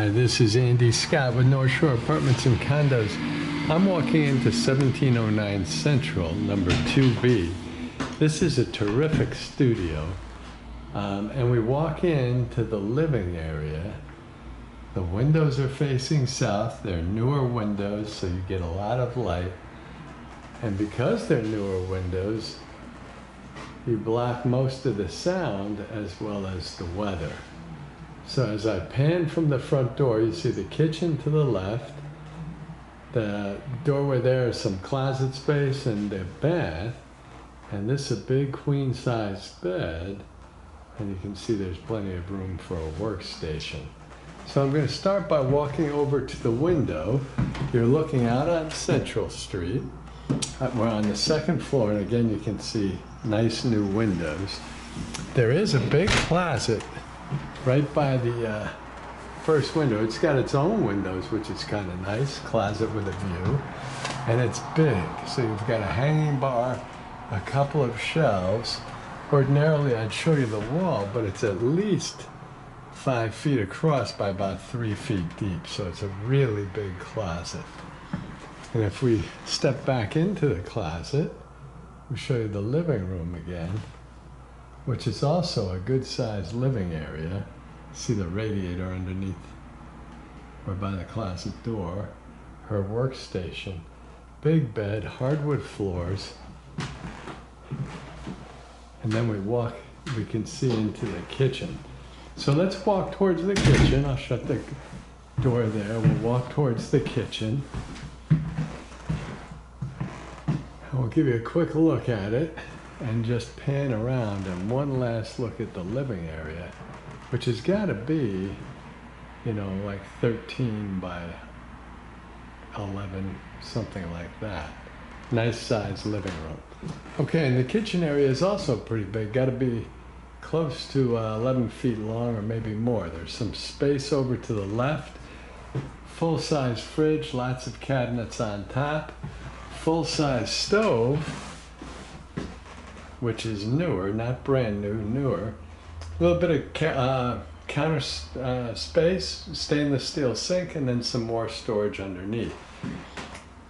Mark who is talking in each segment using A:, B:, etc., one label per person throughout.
A: Hi, this is Andy Scott with North Shore Apartments and Condos. I'm walking into 1709 Central, number 2B. This is a terrific studio. And we walk into the living area. The windows are facing south. They're newer windows, so you get a lot of light. And because they're newer windows, you block most of the sound as well as the weather. So as I pan from the front door, you see the kitchen to the left. The doorway there is some closet space and the bath. And this is a big queen-sized bed. And you can see there's plenty of room for a workstation. So I'm going to start by walking over to the window. You're looking out on Central Street. We're on the second floor, and again you can see nice new windows. There is a big closet right by the first window. It's got its own windows, which is kind of nice. Closet with a view. And it's big. So you've got a hanging bar, a couple of shelves. Ordinarily I'd show you the wall, but it's at least 5 feet across by about 3 feet deep. So it's a really big closet. And if we step back into the closet, we show you the living room again, which is also a good sized living area. See the radiator underneath or by the closet door. Her workstation, big bed, hardwood floors. And then we can see into the kitchen. So let's walk towards the kitchen. I'll shut the door there. We'll walk towards the kitchen. We'll give you a quick look at it and just pan around and one last look at the living area, which has got to be, you know, like 13 by 11, something like that. Nice sized living room. Okay, and the kitchen area is also pretty big. Got to be close to 11 feet long or maybe more. There's some space over to the left. Full-size fridge, lots of cabinets on top. Full-size stove, which is newer, not brand new, newer. A little bit of counter space, stainless steel sink, and then some more storage underneath.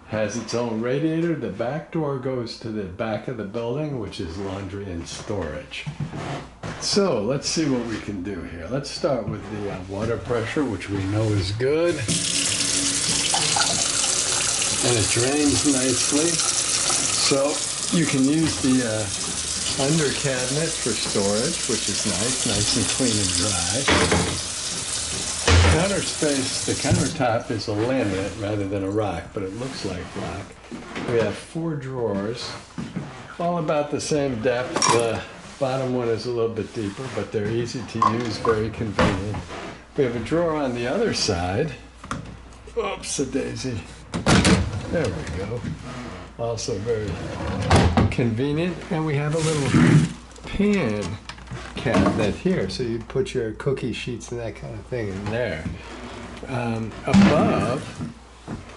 A: Has its own radiator. The back door goes to the back of the building, which is laundry and storage. So let's see what we can do here. Let's start with the water pressure, which we know is good. And it drains nicely. So you can use the under cabinet for storage, which is nice and clean and dry. Counter space, the countertop is a laminate rather than a rock, but it looks like rock. We have 4 drawers, all about the same depth. The bottom one is a little bit deeper, but they're easy to use, very convenient. We have a drawer on the other side. Oops, a daisy. There we go. Also very convenient. And we have a little pan cabinet here, so you put your cookie sheets and that kind of thing in there. Above,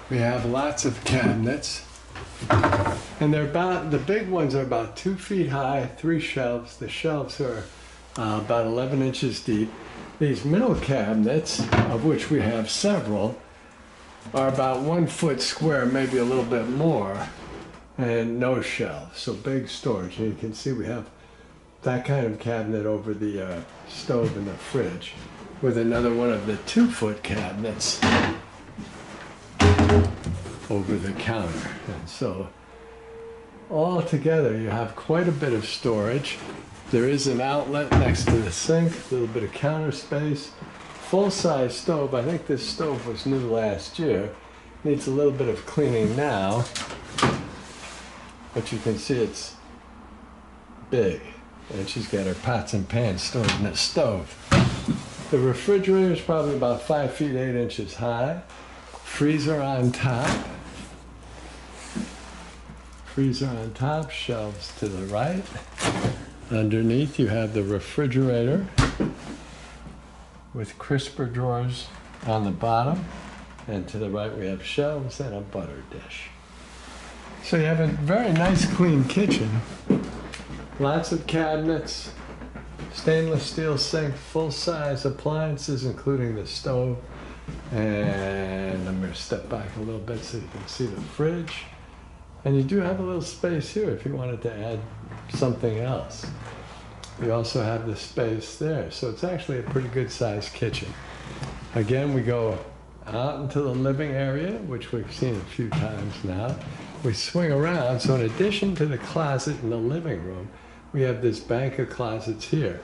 A: we have lots of cabinets. And they're the big ones are about 2 feet high, 3 shelves. The shelves are about 11 inches deep. These middle cabinets, of which we have several, are about 1 foot square, maybe a little bit more, and no shelves, so big storage. And you can see we have that kind of cabinet over the stove and the fridge, with another one of the 2-foot cabinets over the counter. And so all together you have quite a bit of storage. There is an outlet next to the sink, a little bit of counter space. Full-size stove. I think this stove was new last year. Needs a little bit of cleaning now, but you can see it's big. And she's got her pots and pans stored in the stove. The refrigerator is probably about 5 feet 8 inches high. Freezer on top. Freezer on top, shelves to the right. Underneath you have the refrigerator with crisper drawers on the bottom. And to the right we have shelves and a butter dish. So you have a very nice clean kitchen. Lots of cabinets, stainless steel sink, full-size appliances including the stove, And I'm going to step back a little bit so you can see the fridge. And you do have a little space here if you wanted to add something else. You also have the space there. So it's actually a pretty good sized kitchen. Again, we go out into the living area, which we've seen a few times now. We swing around, so in addition to the closet in the living room, we have this bank of closets here.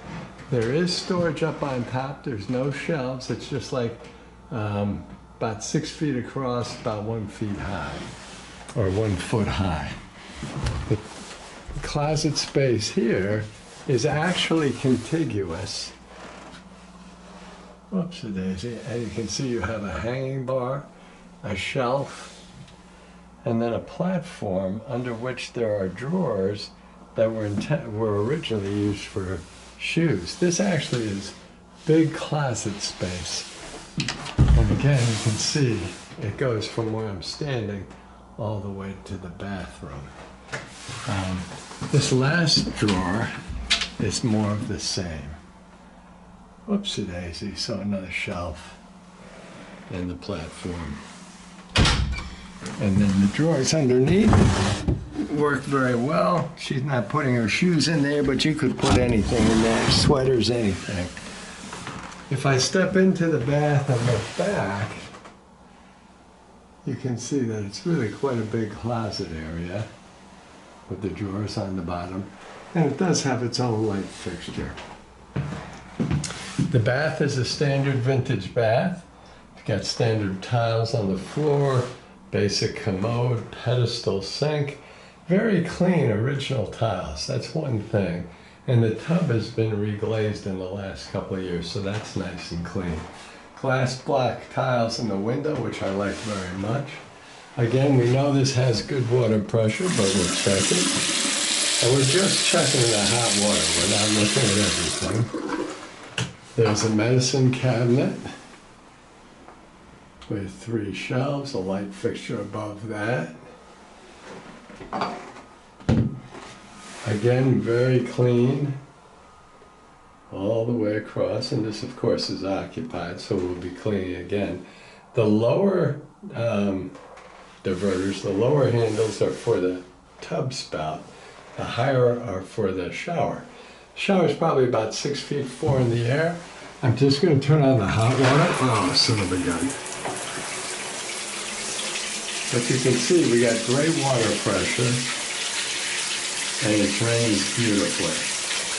A: There is storage up on top. There's no shelves. It's just like about 6 feet across, about 1 foot high, or 1 foot high. The closet space here is actually contiguous. Whoopsie daisy. And you can see you have a hanging bar, a shelf, and then a platform under which there are drawers that were originally used for shoes. This actually is big closet space. And again, you can see it goes from where I'm standing all the way to the bathroom. This last drawer is more of the same. Whoopsie daisy, so another shelf and the platform. And then the drawers underneath work very well. She's not putting her shoes in there, but you could put anything in there, sweaters, anything. If I step into the bath and look back, you can see that it's really quite a big closet area with the drawers on the bottom. And it does have its own light fixture. The bath is a standard vintage bath. You've got standard tiles on the floor, basic commode, pedestal sink. Very clean original tiles, that's one thing. And the tub has been reglazed in the last couple of years, so that's nice and clean. Glass block tiles in the window, which I like very much. Again, we know this has good water pressure, but we'll check it. And we're just checking the hot water, we're not looking at everything. There's a medicine cabinet with 3 shelves, a light fixture above that. Again, very clean all the way across, and this of course is occupied, so we'll be cleaning again. The lower diverters, the lower handles are for the tub spout, the higher are for the shower. The shower is probably about 6 feet 4 in the air. I'm just going to turn on the hot water. Oh, son of a gun. But you can see we got great water pressure and it drains beautifully.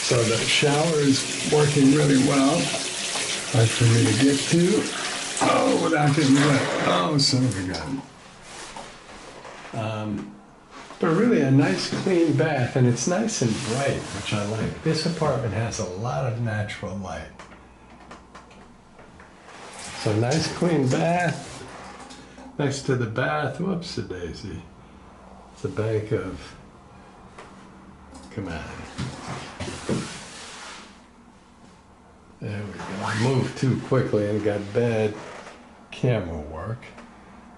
A: So the shower is working really well. Hard for me to get to. Oh, without getting wet. Oh, son of a gun. But really a nice clean bath, and it's nice and bright, which I like. This apartment has a lot of natural light. So nice clean bath. Next to the bath, whoopsie daisy, it's a bank of, come on. There we go. I moved too quickly and got bad camera work.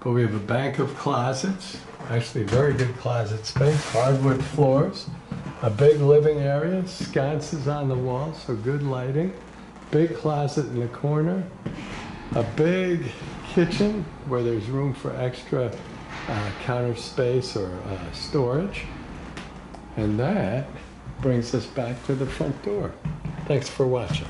A: But we have a bank of closets, actually very good closet space, hardwood floors, a big living area, sconces on the wall, so good lighting, big closet in the corner, a big kitchen where there's room for extra counter space or storage. And that brings us back to the front door. Thanks for watching.